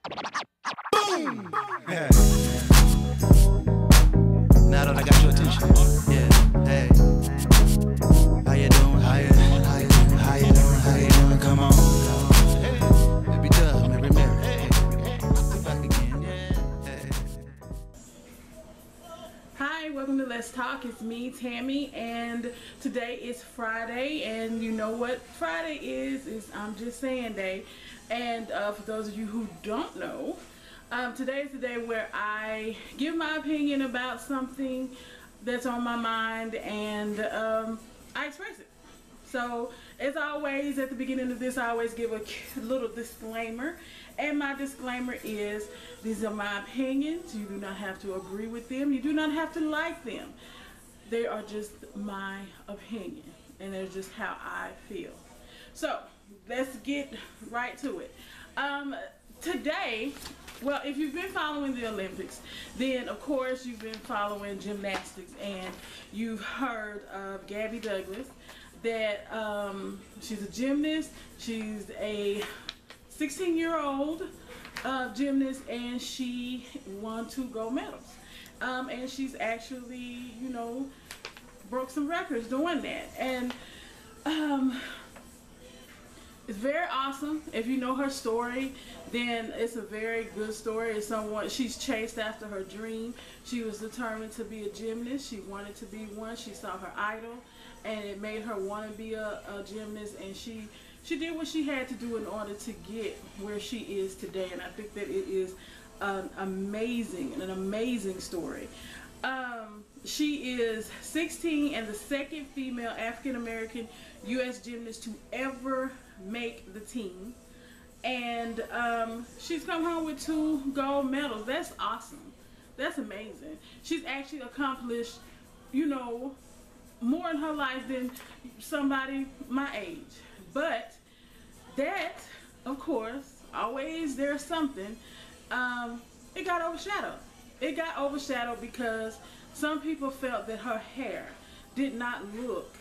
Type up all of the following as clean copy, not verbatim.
Boom! Yeah. Now that I got your attention, yeah, hey. How you doing? How you doing? Come on. Hey, baby Dub, Mary Mary. Hey, we're back again. Hey. Hi, welcome to Let's Talk. It's me, Tammy, and today is Friday, and you know what Friday is I'm Just Saying Day. And for those of you who don't know, today is the day where I give my opinion about something that's on my mind, and I express it. So, as always, at the beginning of this, I always give a little disclaimer. And my disclaimer is, these are my opinions. You do not have to agree with them. You do not have to like them. They are just my opinion. And they're just how I feel. So, let's get right to it. Today, well, if you've been following the Olympics, then of course you've been following gymnastics, and you've heard of Gabby Douglas, that she's a gymnast. She's a 16-year-old gymnast, and she won 2 gold medals. And she's actually, you know, broke some records doing that. And it's very awesome. If you know her story, then it's a very good story. It's someone, she's chased after her dream. She was determined to be a gymnast. She wanted to be one. She saw her idol, and it made her want to be a gymnast, and she did what she had to do in order to get where she is today. And I think that it is an amazing story. She is 16 and the second female African-American U.S. gymnast to ever make the team. And she's come home with 2 gold medals. That's awesome. That's amazing. She's actually accomplished, you know, more in her life than somebody my age. But that, of course, always there's something. It got overshadowed. It got overshadowed because some people felt that her hair did not look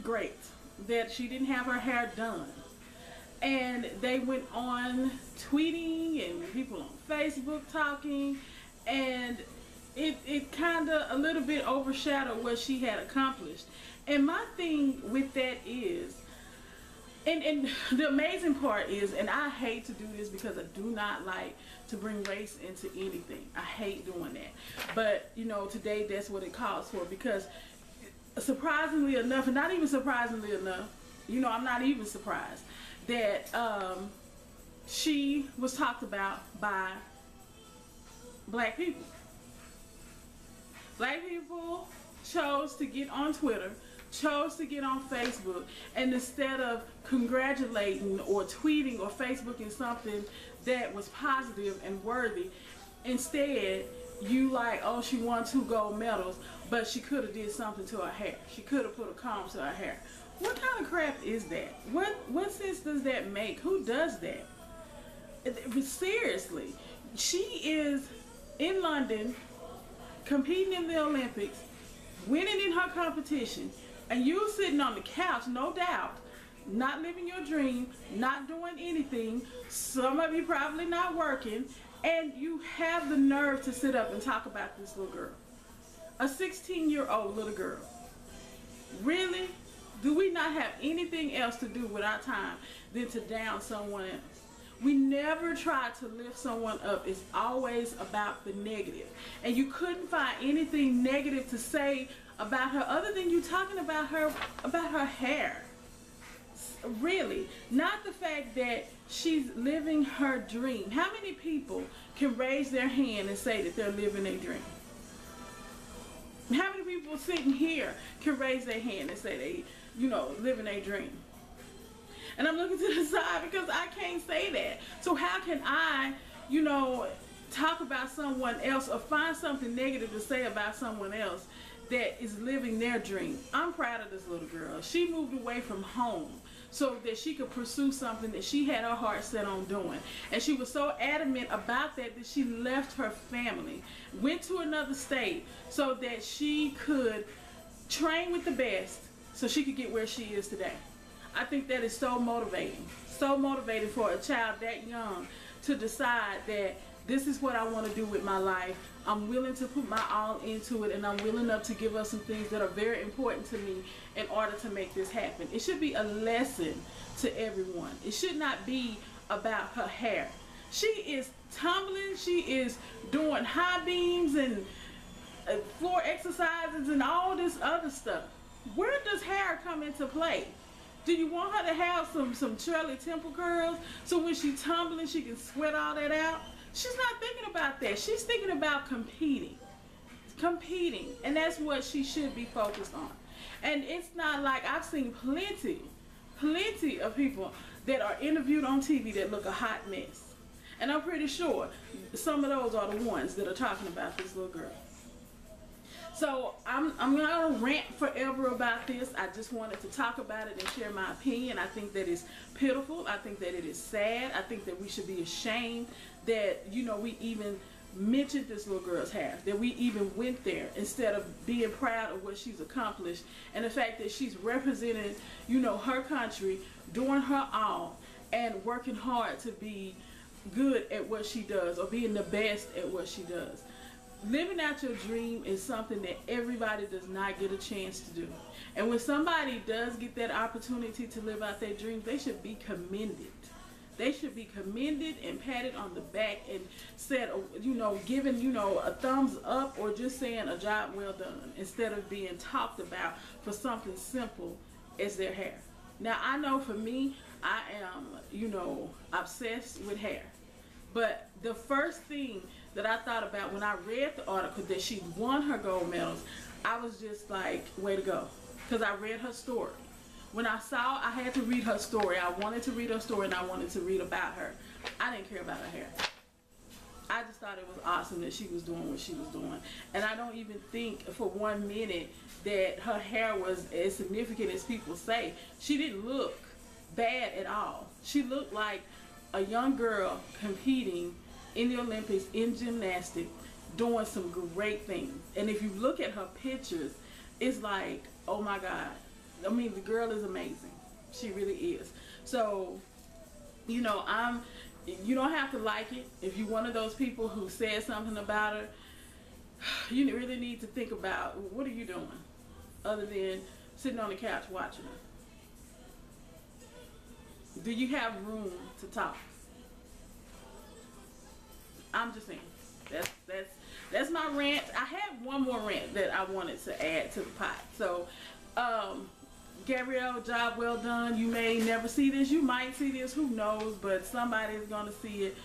great, that she didn't have her hair done. And they went on tweeting and people on Facebook talking, and it kind of a little bit overshadowed what she had accomplished. And my thing with that is, and the amazing part is, and I hate to do this because I do not like to bring race into anything. I hate doing that. But, you know, today that's what it calls for, because surprisingly enough, and not even surprisingly enough, you know, I'm not even surprised that she was talked about by black people. Black people chose to get on Twitter, chose to get on Facebook, and instead of congratulating or tweeting or Facebooking something that was positive and worthy, instead you like, oh, she won 2 gold medals, but she could have did something to her hair. She could have put a comb to her hair. What kind of crap is that? What sense does that make? Who does that? Seriously, she is in London competing in the Olympics, winning in her competition, and you sitting on the couch, no doubt, not living your dream, not doing anything. Some of you probably not working, and you have the nerve to sit up and talk about this little girl. A 16-year-old little girl. Really? Do we not have anything else to do with our time than to down someone else? We never try to lift someone up. It's always about the negative. And you couldn't find anything negative to say about her other than you talking about her hair. Really. Not the fact that she's living her dream. How many people can raise their hand and say that they're living a dream? How many people sitting here can raise their hand and say they, you know, living a dream? And I'm looking to the side because I can't say that. So how can I, you know, talk about someone else or find something negative to say about someone else that is living their dream? I'm proud of this little girl. She moved away from home so that she could pursue something that she had her heart set on doing. And she was so adamant about that that she left her family, went to another state so that she could train with the best so she could get where she is today. I think that is so motivating for a child that young to decide that this is what I want to do with my life. I'm willing to put my all into it, and I'm willing enough to give up some things that are very important to me in order to make this happen. It should be a lesson to everyone. It should not be about her hair. She is tumbling, she is doing high beams and floor exercises and all this other stuff. Where does hair come into play? Do you want her to have some Shirley Temple curls so when she's tumbling she can sweat all that out? She's not thinking about that. She's thinking about competing, and that's what she should be focused on. And it's not like, I've seen plenty of people that are interviewed on TV that look a hot mess, and I'm pretty sure some of those are the ones that are talking about this little girl. So I'm not gonna rant forever about this. I just wanted to talk about it and share my opinion. I think that it's pitiful. I think that it is sad. I think that we should be ashamed that, you know, we even mentioned this little girl's hair, that we even went there instead of being proud of what she's accomplished and the fact that she's representing, you know, her country, doing her all and working hard to be good at what she does or being the best at what she does. Living out your dream is something that everybody does not get a chance to do. And when somebody does get that opportunity to live out their dreams, they should be commended. They should be commended and patted on the back and said, you know, given, you know, a thumbs up, or just saying a job well done, instead of being talked about for something simple as their hair. Now, I know for me, I am, you know, obsessed with hair. But the first thing that I thought about when I read the article that she won her gold medals, I was just like, way to go. Because I read her story. When I saw I had to read her story, I wanted to read her story and I wanted to read about her. I didn't care about her hair. I just thought it was awesome that she was doing what she was doing. And I don't even think for 1 minute that her hair was as significant as people say. She didn't look bad at all. She looked like a young girl competing in the Olympics in gymnastics, doing some great things. And if you look at her pictures, it's like, oh my God. I mean, the girl is amazing. She really is. So, you know, you don't have to like it. If you're one of those people who said something about her, you really need to think about, what are you doing other than sitting on the couch watching her? Do you have room to talk? I'm just saying. That's my rant. I have one more rant that I wanted to add to the pot. So, Gabrielle, job well done. You may never see this. You might see this. Who knows? But somebody is going to see it.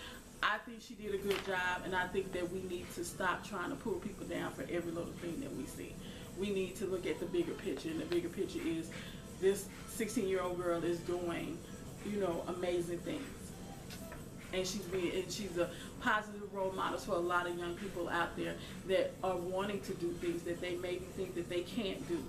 I think she did a good job, and I think that we need to stop trying to pull people down for every little thing that we see. We need to look at the bigger picture, and the bigger picture is this 16-year-old girl is doing, you know, amazing things. And she's a positive role model for a lot of young people out there that are wanting to do things that they maybe think that they can't do.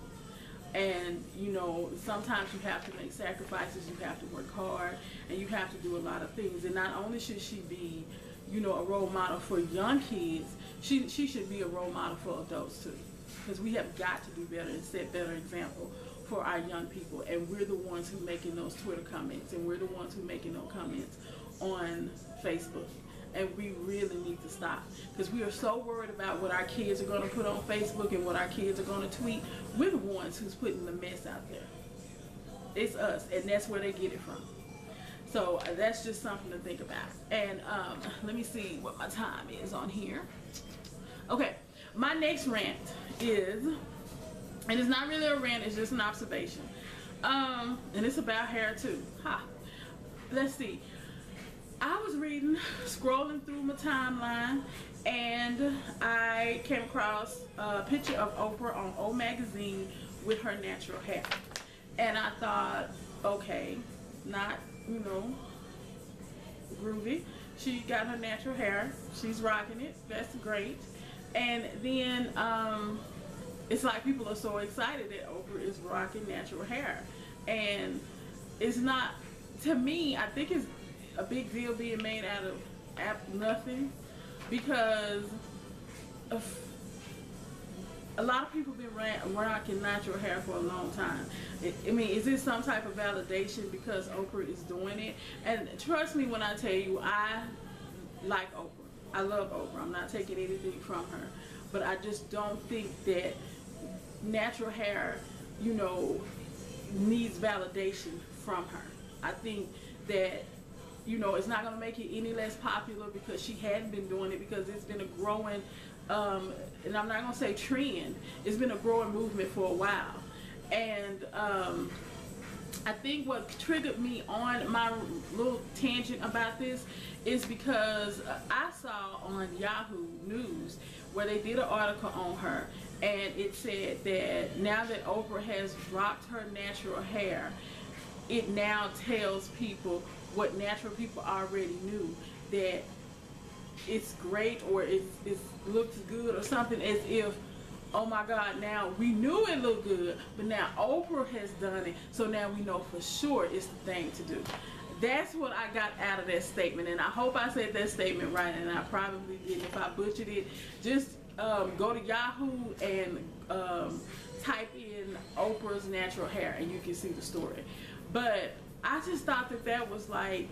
And, you know, sometimes you have to make sacrifices, you have to work hard, and you have to do a lot of things. And not only should she be, you know, a role model for young kids, she should be a role model for adults too. Because we have got to do better and set better example for our young people. And we're the ones who making those Twitter comments, and we're the ones who making those comments on Facebook. And we really need to stop, because we are so worried about what our kids are going to put on Facebook and what our kids are going to tweet. We're the ones who's putting the mess out there. It's us, and that's where they get it from. So that's just something to think about. And let me see what my time is on here. Okay, my next rant is, and it's not really a rant, it's just an observation. And it's about hair too. Let's see. I was scrolling through my timeline, and I came across a picture of Oprah on O Magazine with her natural hair. And I thought, okay, not, you know, groovy. She got her natural hair. She's rocking it. That's great. And then it's like people are so excited that Oprah is rocking natural hair. And it's not, to me, I think it's a big deal being made out of nothing, because a lot of people have been rocking natural hair for a long time. I mean, is this some type of validation because Oprah is doing it? And trust me when I tell you, I like Oprah. I love Oprah. I'm not taking anything from her, but I just don't think that natural hair, you know, needs validation from her. I think that, you know, it's not going to make it any less popular because she hadn't been doing it, because it's been a growing, and I'm not going to say trend, it's been a growing movement for a while. And I think what triggered me on my little tangent about this is because I saw on Yahoo News where they did an article on her, and it said that now that Oprah has dropped her natural hair, it now tells people what natural people already knew, that it's great or it looks good or something, as if, oh my God, now we knew it looked good, but now Oprah has done it, so now we know for sure it's the thing to do. That's what I got out of that statement, and I hope I said that statement right, and I probably didn't. If I butchered it, just go to Yahoo and type in Oprah's natural hair, and you can see the story. But I just thought that that was like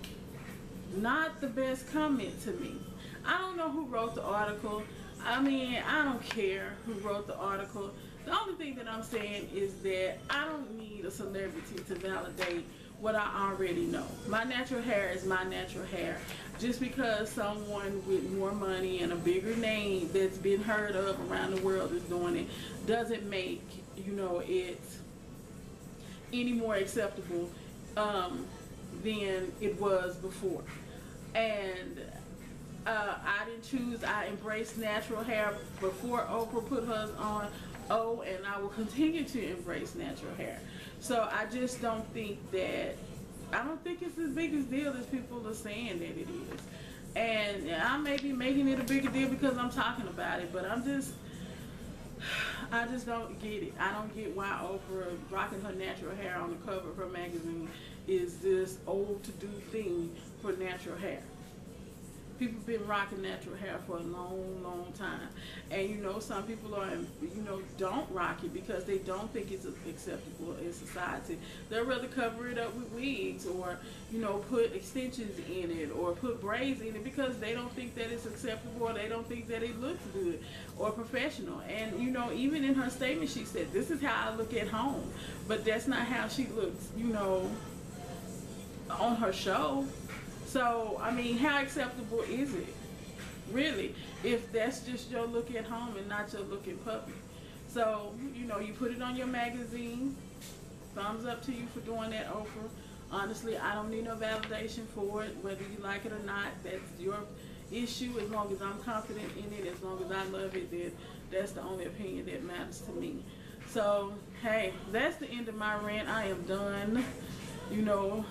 not the best comment to me. I don't know who wrote the article. I mean, I don't care who wrote the article. The only thing that I'm saying is that I don't need a celebrity to validate what I already know. My natural hair is my natural hair. Just because someone with more money and a bigger name that's been heard of around the world is doing it doesn't make, you know, it any more acceptable than it was before. And I didn't choose, I embraced natural hair before Oprah put hers on, and I will continue to embrace natural hair. So I just don't think that, I don't think it's as big a deal as people are saying that it is. And I may be making it a bigger deal because I'm talking about it, but I just don't get it. I don't get why Oprah rocking her natural hair on the cover of her magazine is this old to do thing for natural hair. People have been rocking natural hair for a long, long time. And you know, some people are, you know, don't rock it because they don't think it's acceptable in society. They'll rather cover it up with wigs, or, you know, put extensions in it, or put braids in it, because they don't think that it's acceptable, or they don't think that it looks good or professional. And, you know, even in her statement, she said, this is how I look at home. But that's not how she looks, you know, on her show. So, I mean, how acceptable is it, really, if that's just your look at home and not your look in public? So, you know, you put it on your magazine. Thumbs up to you for doing that, Oprah. Honestly, I don't need no validation for it, whether you like it or not. That's your issue. As long as I'm confident in it, as long as I love it, then that's the only opinion that matters to me. So, hey, that's the end of my rant. I am done, you know,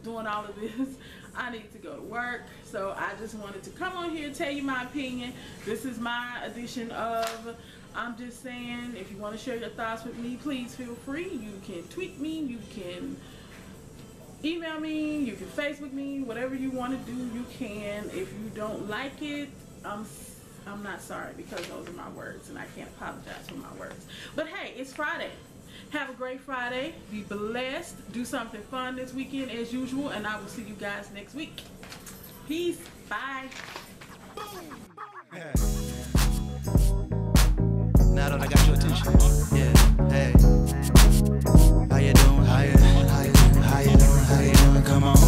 doing all of this. I need to go to work, so I just wanted to come on here and tell you my opinion. This is my edition of I'm Just Saying. If you want to share your thoughts with me, please feel free. You can tweet me, you can email me, you can Facebook me, whatever you want to do, you can. If you don't like it, I'm not sorry, because those are my words and I can't apologize for my words. But hey, it's Friday. Have a great Friday. Be blessed. Do something fun this weekend as usual. And I will see you guys next week. Peace. Bye. Hey. Now that I got your attention. Yeah. Hey. How you doing? How you doing? Come on.